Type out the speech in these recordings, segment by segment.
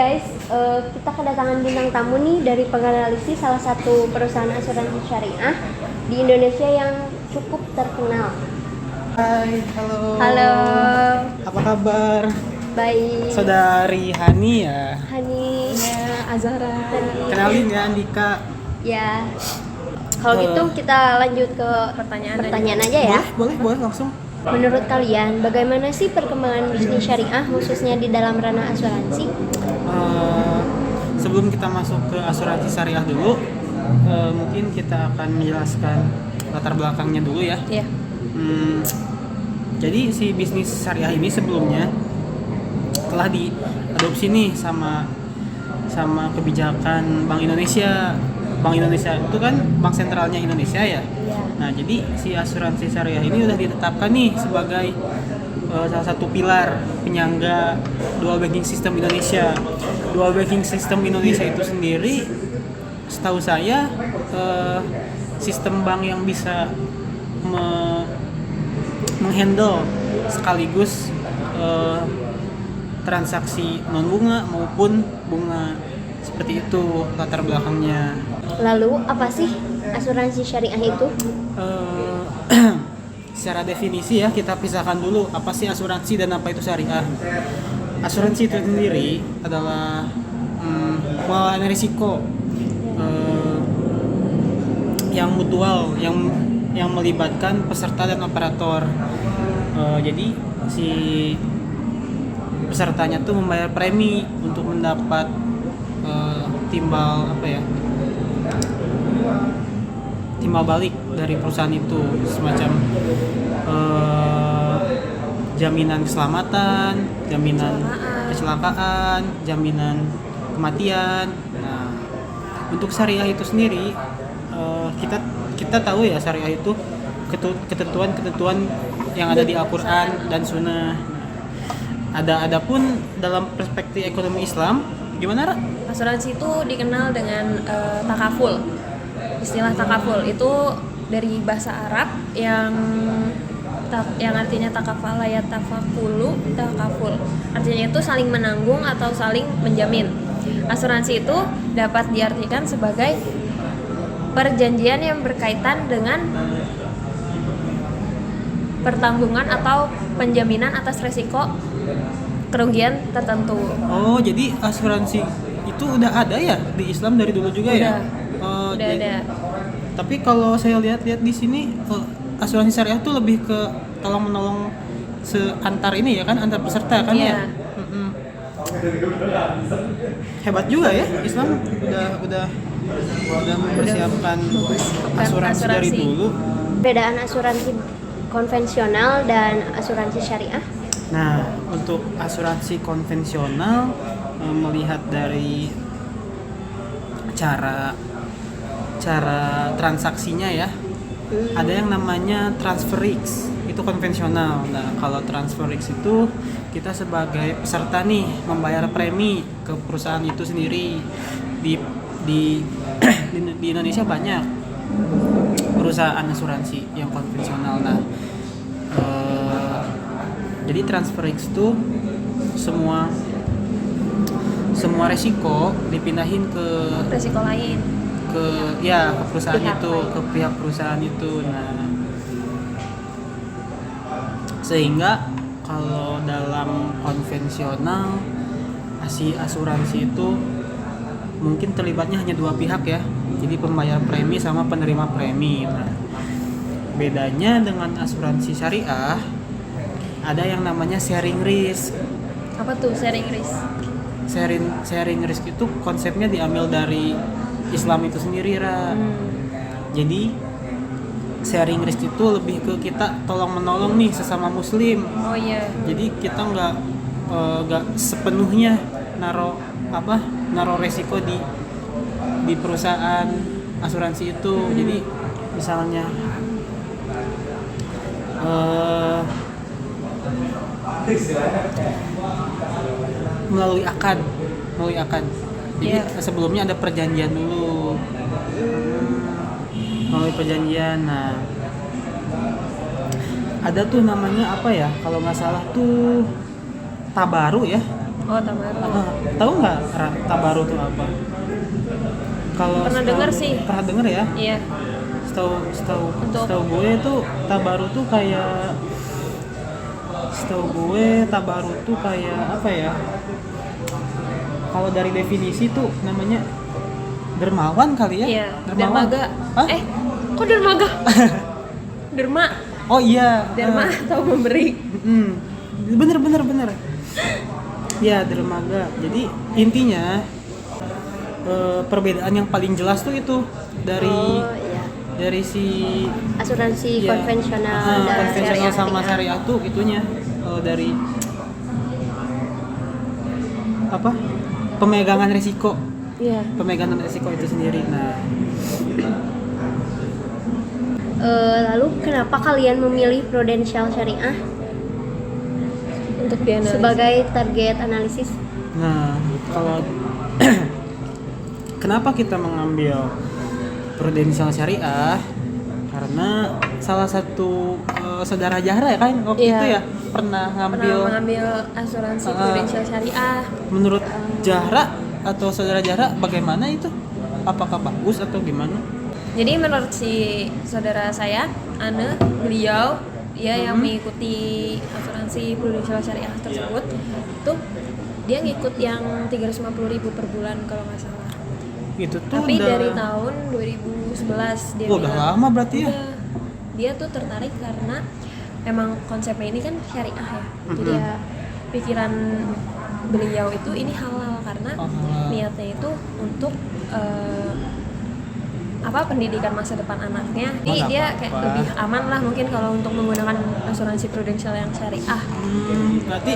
guys, kita kedatangan bintang tamu nih dari penganalisi salah satu perusahaan asuransi syariah di Indonesia yang cukup terkenal. Hai, halo. Halo. Apa kabar? Baik. Saudari Hani ya. Hani. Ya, Azhara. Kenalin ya Andika. Ya. Kalau gitu kita lanjut ke pertanyaan aja ya. Boleh langsung. Menurut kalian, bagaimana sih perkembangan bisnis syariah khususnya di dalam ranah asuransi? Sebelum kita masuk ke asuransi syariah dulu, mungkin kita akan menjelaskan latar belakangnya dulu ya. Iya. Jadi si bisnis syariah ini sebelumnya telah diadopsi nih sama kebijakan Bank Indonesia. Bank Indonesia itu kan bank sentralnya Indonesia ya. Iya. Nah, jadi si asuransi syariah ini udah ditetapkan nih sebagai salah satu pilar penyangga dual banking system Indonesia. Dual banking system Indonesia itu sendiri, setahu saya, sistem bank yang bisa menghandle sekaligus transaksi non bunga maupun bunga, seperti itu latar belakangnya. Lalu apa sih asuransi syariah itu? Secara definisi ya, kita pisahkan dulu apa sih asuransi dan apa itu syariah. Asuransi itu sendiri adalah pengelolaan risiko yang mutual, yang melibatkan peserta dan operator. Jadi si pesertanya tuh membayar premi untuk mendapat timbal balik dari perusahaan itu, semacam jaminan keselamatan, jaminan kecelakaan, jaminan kematian. Nah, untuk syariah itu sendiri, kita tahu ya, syariah itu ketentuan yang ada di Al-Quran dan Sunnah. Adapun dalam perspektif ekonomi Islam, gimana, Ra? Asuransi itu dikenal dengan takaful. Istilah takaful itu dari bahasa Arab yang artinya takafala ya tafakulu, takaful. Artinya itu saling menanggung atau saling menjamin. Asuransi itu dapat diartikan sebagai perjanjian yang berkaitan dengan pertanggungan atau penjaminan atas resiko kerugian tertentu. Oh, jadi asuransi itu udah ada ya di Islam dari dulu juga ya? Udah ada. Tapi kalau saya lihat-lihat di sini, asuransi syariah itu lebih ke tolong menolong antar ini ya kan, antar peserta kan ya. Hebat juga ya, Islam udah mempersiapkan asuransi dari dulu. Perbedaan asuransi konvensional dan asuransi syariah? Nah, untuk asuransi konvensional, melihat dari cara transaksinya ya, ada yang namanya transfer risk, itu konvensional. Nah, kalau transfer risk itu kita sebagai peserta nih membayar premi ke perusahaan itu sendiri. Di Indonesia banyak perusahaan asuransi yang konvensional. Nah, jadi transfer risk itu semua resiko dipindahin ke Resiko lain. ke perusahaan itu, ke pihak perusahaan itu. Nah, sehingga kalau dalam konvensional asuransi itu mungkin terlibatnya hanya dua pihak ya, jadi pembayar premi sama penerima premi. Nah, bedanya dengan asuransi syariah, ada yang namanya sharing risk. Apa tuh sharing risk? Sharing risk itu konsepnya diambil dari Islam itu sendiri, Ra. Jadi sharing risk itu lebih ke kita tolong menolong nih sesama muslim. Oh iya. Jadi kita nggak sepenuhnya naro resiko di perusahaan asuransi itu. Jadi misalnya melalui akad. Jadi sebelumnya ada perjanjian dulu. Melalui perjanjian. Nah, ada tuh namanya apa ya? Kalau nggak salah tuh tabaru ya. Oh, Tabaru. Tahu nggak Tabaru itu apa? Kalau Pernah dengar sih. Pernah dengar ya? Iya. Setahu gue tuh Tabaru tuh kayak apa ya? Kalau dari definisi tuh namanya dermawan kali ya? Iya. Dermawan. Dermaga. Hah? Kok dermaga? Derma. Oh iya. Derma atau memberi. Bener. Ya, dermaga. Jadi intinya perbedaan yang paling jelas tuh itu dari si Asuransi ya, konvensional dan konvensional sama syariah. syariah tuh itunya dari apa? Pemegangan risiko. Iya. Pemegangan risiko itu sendiri. Nah, Lalu kenapa kalian memilih prudensial syariah Untuk dianalisis. sebagai target analisis? kalau kenapa kita mengambil prudensial syariah? Karena salah satu saudara Jahra ya kan waktu Iya. itu ya pernah mengambil asuransi prudensial syariah. Menurut Jahra atau saudara Jahra bagaimana itu? Apakah bagus atau gimana? Jadi menurut si saudara saya, beliau yang mengikuti asuransi prudensial syariah tersebut, itu dia ngikut yang 350.000 per bulan kalau nggak salah. Itu tuh Tapi dari tahun 2011 dia udah lama berarti ya? Udah. Dia tuh tertarik karena emang konsepnya ini kan syariah ya. Jadi ya pikiran beliau itu ini halal karena niatnya itu untuk pendidikan masa depan anaknya. Jadi dia kayak lebih aman lah mungkin kalau untuk menggunakan asuransi prudensial yang syariah. Berarti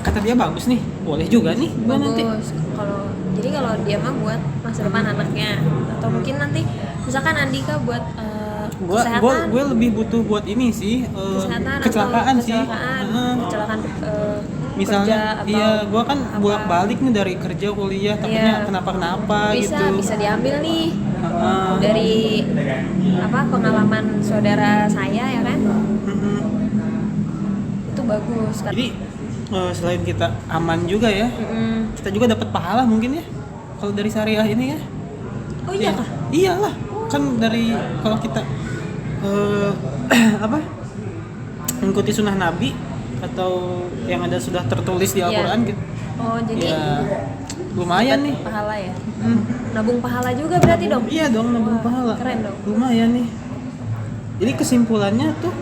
kata dia bagus nih, boleh juga nih gua nanti. Bagus. Kalau dia mah buat masa depan anaknya atau mungkin nanti misalkan Andika buat kesehatan. Gue lebih butuh buat ini sih Kesehatan kecelakaan atau sih. kecelakaan Misalnya kerja atau iya gue kan bolak-balik nih dari kerja kuliah takutnya kenapa-kenapa gitu. Bisa diambil nih dari pengalaman saudara saya ya kan. Itu bagus kan. Jadi selain kita aman juga ya, kita juga dapat pahala mungkin ya kalau dari syariah ini ya. Oh iya kah? Iyalah, kan dari kalau kita mengikuti sunnah Nabi atau yang ada sudah tertulis di Al-Quran gitu. Oh jadi Ya, lumayan nih. pahala ya. Nabung pahala juga berarti dong. Iya dong, nabung Wah, pahala. keren dong. Lumayan nih. Jadi kesimpulannya tuh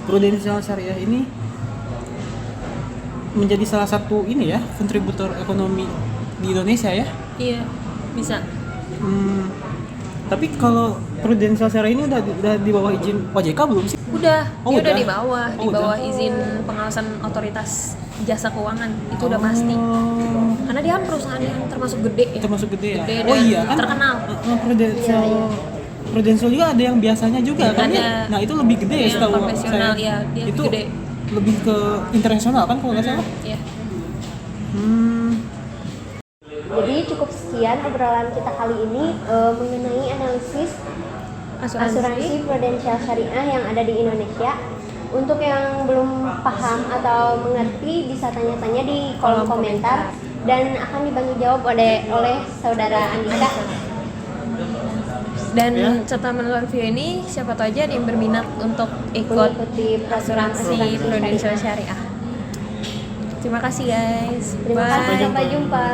prudensial syariah ini menjadi salah satu ini ya kontributor ekonomi di Indonesia ya. Iya, bisa. Tapi kalau prudensial syariah ini udah di bawah izin OJK belum sih? Udah, Oh, dia udah udah? di bawah, Udah. izin pengawasan otoritas jasa keuangan itu udah pasti. Karena dia kan perusahaan yang termasuk gede ya. Termasuk gede ya. Gede Oh dan iya kan. terkenal. Prudensial juga ada yang biasanya juga kan Ada. ya. Nah, itu lebih gede ya Yang setahu konvensional, saya. ya, dia itu gede. lebih ke internasional kan kalau nggak salah. Iya. Jadi cukup sekian obrolan kita kali ini mengenai analisis asuransi prudensial syariah yang ada di Indonesia. Untuk yang belum paham atau mengerti bisa tanya-tanya di kolom komentar dan akan dibantu jawab oleh saudara Andika. Dan setelah menonton video ini, siapa tahu aja ada yang berminat untuk ikut Mengikuti peraturan asuransi prudensial syariah. Terima kasih guys. Terima kasih, Bye. sampai jumpa.